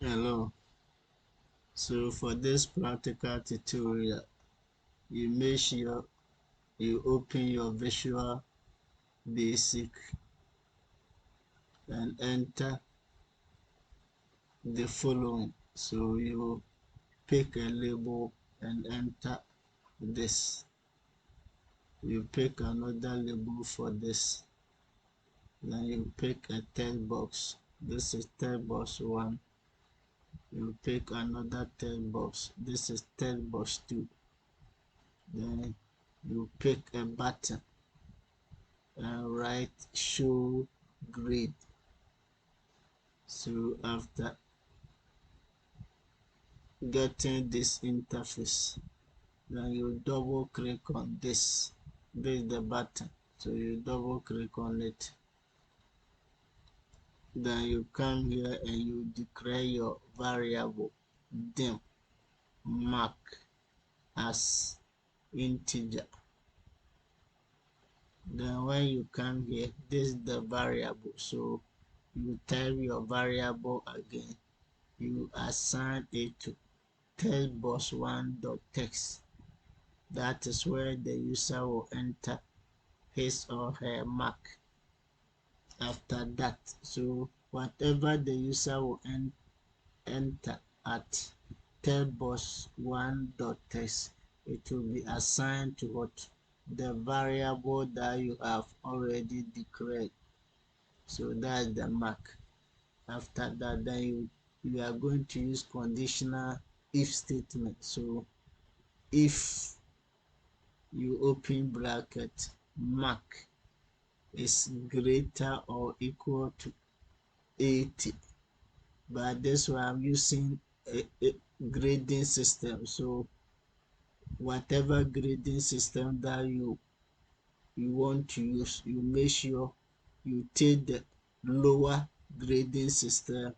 Hello. So for this practical tutorial, you make sure you open your Visual Basic and enter the following. So you pick a label and enter this. You pick another label for this. Then you pick a text box. This is text box 1. You pick another text box. This is text box 2. Then you pick a button and write show grid. So after getting this interface, then you double click on this. This is the button, so you double click on it. Then you come here and you declare your variable dim mark as integer. Then when you come here, this is the variable, so you type your variable again. You assign it to textbox1.text. That is where the user will enter his or her mark after that. So whatever the user will enter at textbox1.text, it will be assigned to what? The variable that you have already declared. So that's the mark. After that, then you are going to use conditional if statement. So if you open bracket, mark is greater or equal to 80. But this one I'm using a grading system. So whatever grading system that you want to use, you make sure you take the lower grading system,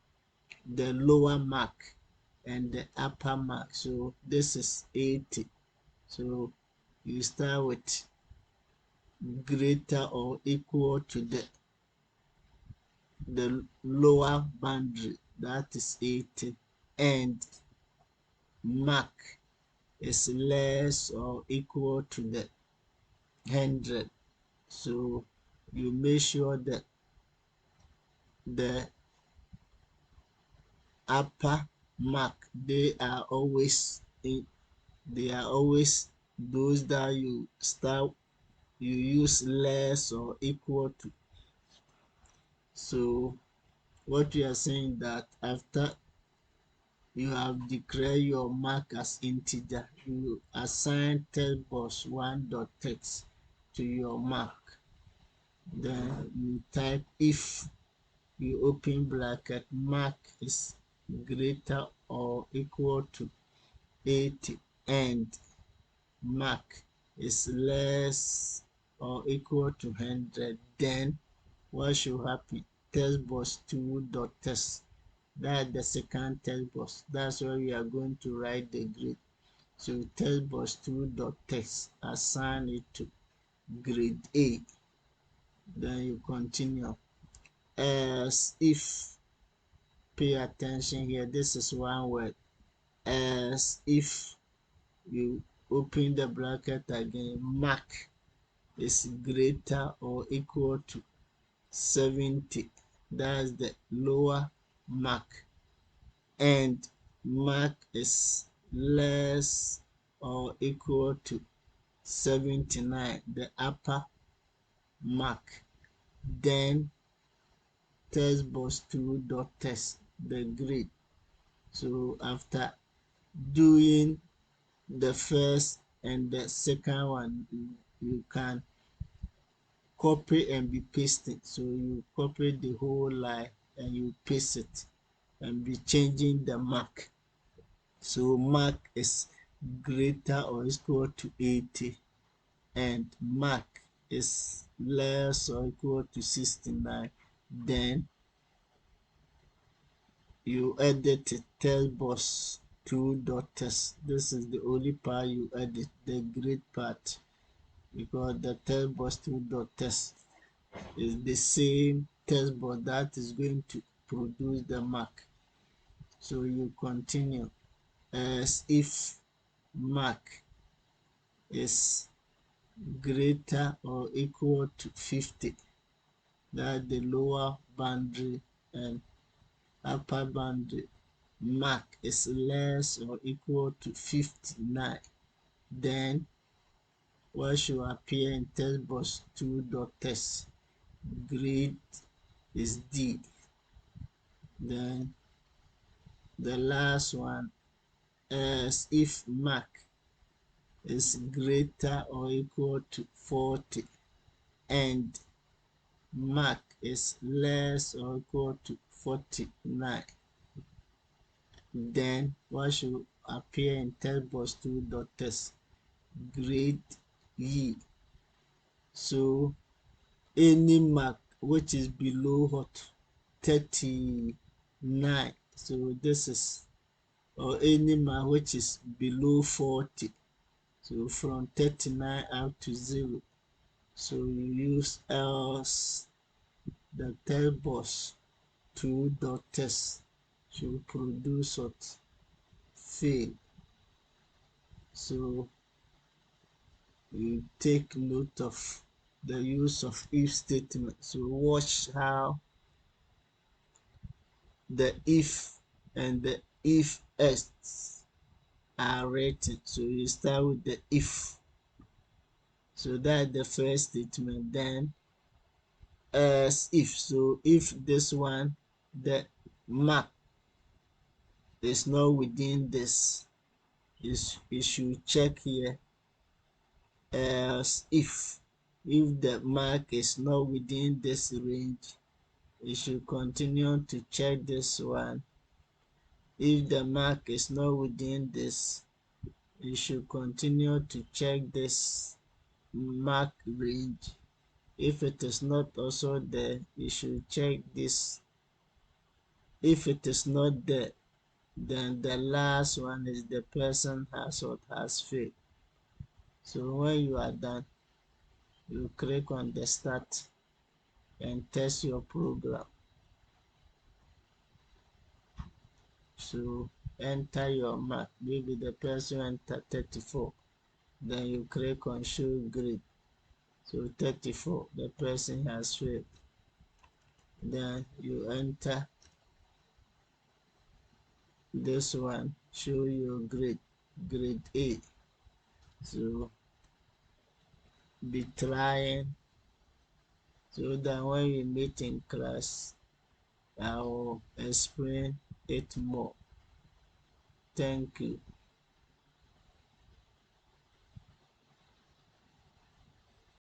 the lower mark and the upper mark. So this is 80. So you start with greater or equal to the lower boundary, that is 80, and mark is less or equal to the 100. So you make sure that the upper mark, they are always those that you use less or equal to. So what we are saying that after you have declared your mark as integer, you assign textbox1.text to your mark. Then you type if you open bracket, mark is greater or equal to 80 and mark is less or equal to 100. Then what should happen? Textbox2.text. That's the second text box. That's where we are going to write the grade. So textbox2.text, assign it to grade A. Then you continue. As if, pay attention here, this is one word. As if you open the bracket again, mark is greater or equal to 70. That's the lower mark. And mark is less or equal to 79, the upper mark. Then textbox2.text, the grade. So after doing the first and the second one, you can copy and be pasting. So you copy the whole line and you paste it and be changing the mark. So mark is greater or equal to 80 and mark is less or equal to 69. Then you edit it, textbox2.text. This is the only part you edit, the grade part, because the textbox2.text is the same textbox that is going to produce the mark. So you continue as if mark is greater or equal to 50, that the lower boundary, and upper boundary mark is less or equal to 59, then what should appear in text box 2.txt? Grade is D. Then the last one is if mark is greater or equal to 40 and mark is less or equal to 49, then what should appear in text box 2.txt? Grade E. So any mark which is below what? 39. So this is, or any mark which is below 40. So from 39 up to 0. So you use else, the text box 2.txt to produce what? Fail. So you take note of the use of if statement. So watch how the if and the if else are written. So you start with the if. So that's the first statement. Then as if. So if this one, the mark is not within this, you should check here. As if the mark is not within this range, you should continue to check this one. If the mark is not within this, you should continue to check this mark range. If it is not also there, you should check this. If it is not there, then the last one is the person has failed. So when you are done, you click on the start and test your program. So enter your mark. Maybe the person enter 34. Then you click on show grade. So 34, the person has failed. Then you enter this one, show your grade, grade A. So be trying, so that when we meet in class, I will explain it more. Thank you.